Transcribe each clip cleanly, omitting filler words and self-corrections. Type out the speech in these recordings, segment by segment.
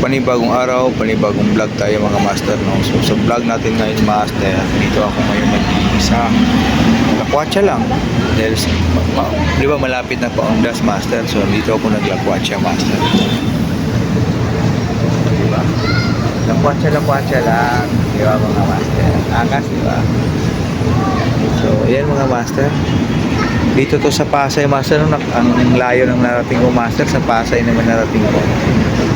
Panibagong araw, panibagong vlog tayo mga master, no? So sa vlog natin ngayon master, dito ako ngayon nag-iisa. Lakwatsa lang. Dahil, di ba malapit na Paundas master, so dito ako naglakwatsa master. Di ba? Lakwatsa lang. Di ba mga master? Angas, di ba? So ayan mga master. Dito to sa Pasay master, ang layo ng narating ko master, sa Pasay naman narating ko.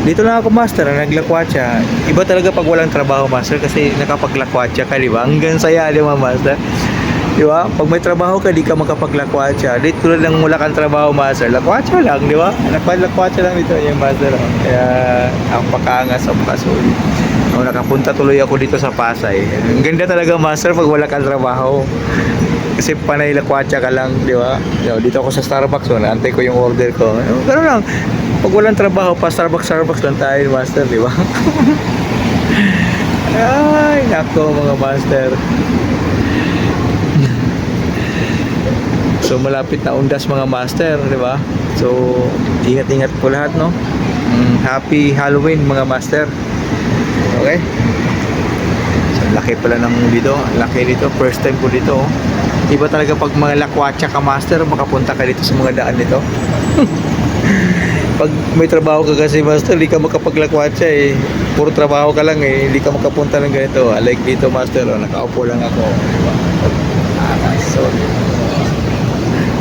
Dito lang ako master, naglakwatsa. Iba talaga pag walang trabaho master, kasi nakapaglakwatsa ka, di ba? Hanggang saya, di ba master? Di ba? Pag may trabaho ka, di ka makapaglakwatsa. Dito lang wala kang trabaho master, lakwatsa lang, di ba? Lakwatsa lang dito yung master. Kaya ang pakaangas ang pasulit. Nakapunta tuloy ako dito sa Pasay. Ang ganda talaga master pag wala kang trabaho. Kasi panay lakwatsa ka lang, di ba? Dito ako sa Starbucks, naantay ko yung order ko. Pero lang, pag walang trabaho pa, Starbucks lang tayo, master, di ba? Ay, nako mga master. So, malapit na Undas mga master, di ba? So, ingat-ingat po lahat, no? Happy Halloween mga master. Okay? So, laki pala ng dito. Laki dito. First time ko dito, oh. Iba talaga pag mga lakwatsa ka master, makapunta ka dito sa mga daan nito. Pag may trabaho ka kasi master, hindi ka makapaglakwatsa eh. Puro trabaho ka lang eh, hindi ka makapunta ng ganito. Like dito master, oh, nakaupo lang ako. Diba? So,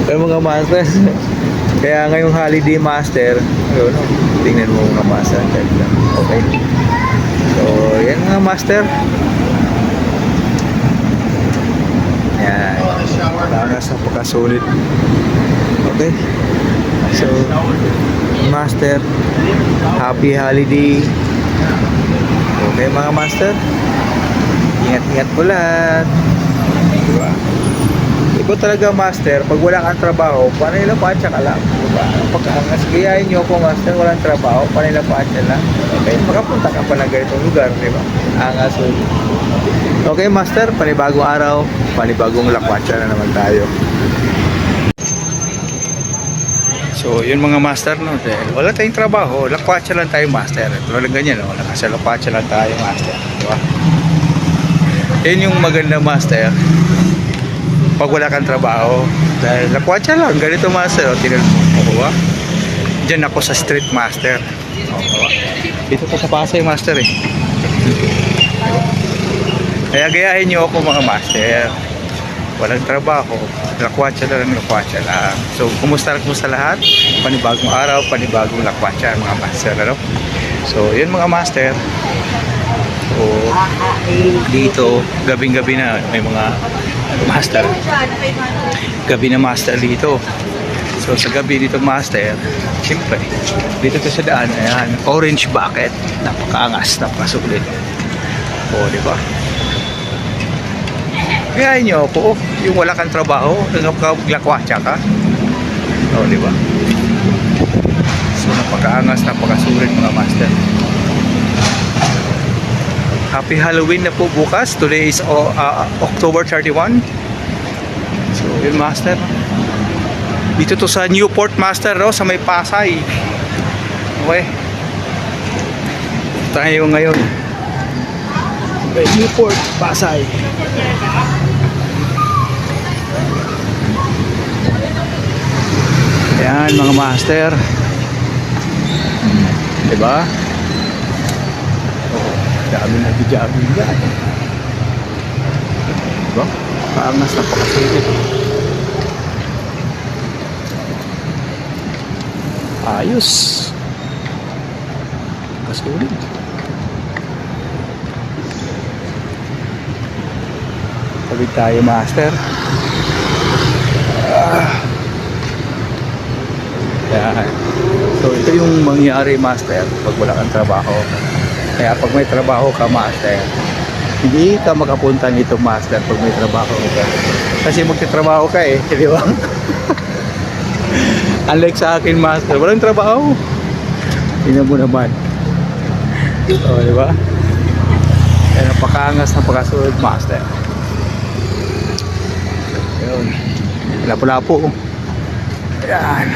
kaya mga master, kaya ngayong holiday master, yun, tingnan mo mga master. Okay. So, yan mga master. Yan. Nasa pagkasulit. Okay. So, master, happy holiday. Okay mga master. Ingat-ingat po lahat. Diba? Iba talaga master, pag wala kang trabaho, panay lakwatsa ka lang. Diba? Pagkaangas, gayahin nyo po master, walang trabaho, panay lakwatsa lang. Okay, makapunta ka pa na ganitong lugar, diba? Angas. Okay master, panibagong araw, panibagong lakwatsa na naman tayo. So yun mga master, no, dahil wala tayong trabaho, lakwatsa lang tayo master. Tulad ganyan, no, nakasa lakwatsa lang tayo master, diba? Yun yung maganda master, pag wala kang trabaho, dahil lakwatsa lang, ganito master, o, tinan mo, diba? Diyan ako sa street master, diba? Dito ko sa Pasay master eh. Diba? Kaya gayahin nyo ako mga master, walang trabaho, lakwatsa lang. So kumusta lahat? Panibagong araw, panibagong lakwatsa mga master, ano? So yun mga master. So dito gabing-gabi na may mga master, gabi na master dito. So sa gabi dito master, siyempre dito to sa daan, ayan, orange bucket, napakaangas, napakasulit. O diba? Kaya nyo po, yung wala kang trabaho, naglakwatsa ka. O, di ba? So, napakaangas, napakasulit mga master. Happy Halloween na po bukas. Today is October 31. So, yun master. Dito to sa Newport master, no? Sa may Pasay. Okay. Tayo ngayon. Newport, Pasay. Ayan mga master, diba? Oh, dami nag-jogging dyan, diba? Paangas na pakasulit. Ayos, kasulit. Sabit tayo master. Yan. So ito yung mangyayari master pag wala kang trabaho. Kaya pag may trabaho ka master, hindi ka makapunta nito master pag may trabaho ka. Kasi magtatrabaho ka eh, di ba? Unlike sa akin master, walang trabaho. Tingnan mo naman. O, di ba? Kaya napakaangas, napakasunod master. Yun. Lapo-lapo. Ayan.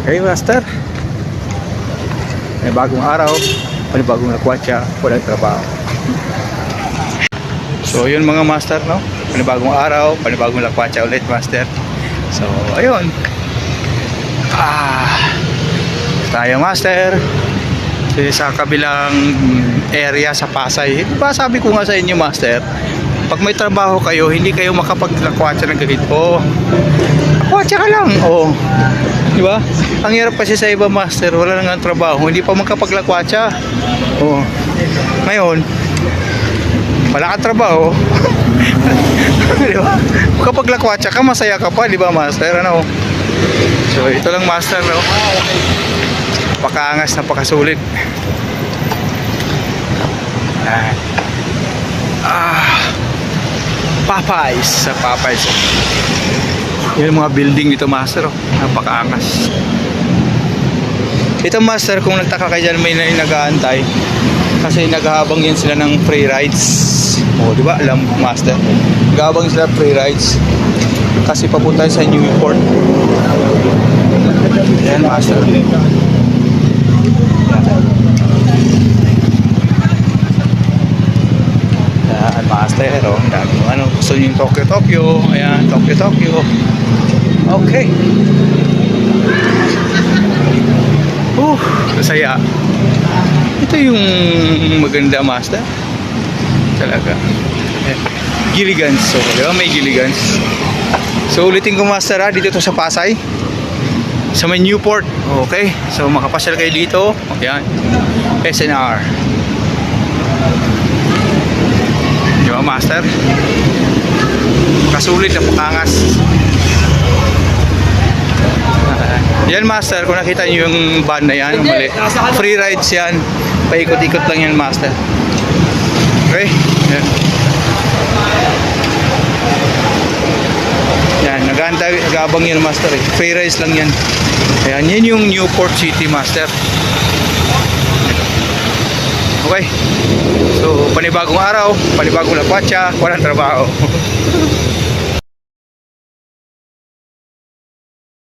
Okay master. panibagong araw, panibagong lakwatsa, walang trabaho. So yun mga master, no? Panibagong araw, panibagong lakwatsa ulit, master. So ayun. Tayo master. Sa kabilang area sa Pasay. Diba sabi ko nga sa inyo master, pag may trabaho kayo, hindi kayo makapaglakwatsa ng ganito. Lakwatsa ka lang. Oh. Diba? Ang hirap kasi sa iba master, wala nang trabaho, hindi pa makapaglakwatsa. Oh. Ngayon, wala kang trabaho. Diba? Kapag lakwatsa ka, masaya ka pa, diba master? Ano? So ito lang master, no? Napakaangas, napakasulit. Popeyes, sa Popeyes. Yung mga building dito master, oh. Napakaangas. Ito master, kung nagtaka kayo dyan, may nag-aantay kasi naghahabang yan sila ng free rides. O, di ba? Alam master, naghahabang sila free rides kasi papunta sa Newport. Yan master. Yan master, oh. Dami mo ano, gusto nyo yung Tokyo. Ayan, Tokyo. Okay. Masaya. Ito yung maganda master. Talaga. Gilligan's. So, di ba? May Gilligan's. So, ulitin ko master ha. Dito to sa Pasay. Sa may Newport. Okay. So, makapasyal kayo dito. Ayan. SNR. Di ba master? Kasulit na pakangas. Yan master, kung nakita nyo yung van na yan, mali. Free rides yan. Paikot-ikot lang yan master. Okay? Yan. Yan, nag-aabang yan master eh. Free rides lang yan. Ayan, yan yung Newport City master. Okay? So, panibagong araw, panibagong lakwatsa, walang trabaho.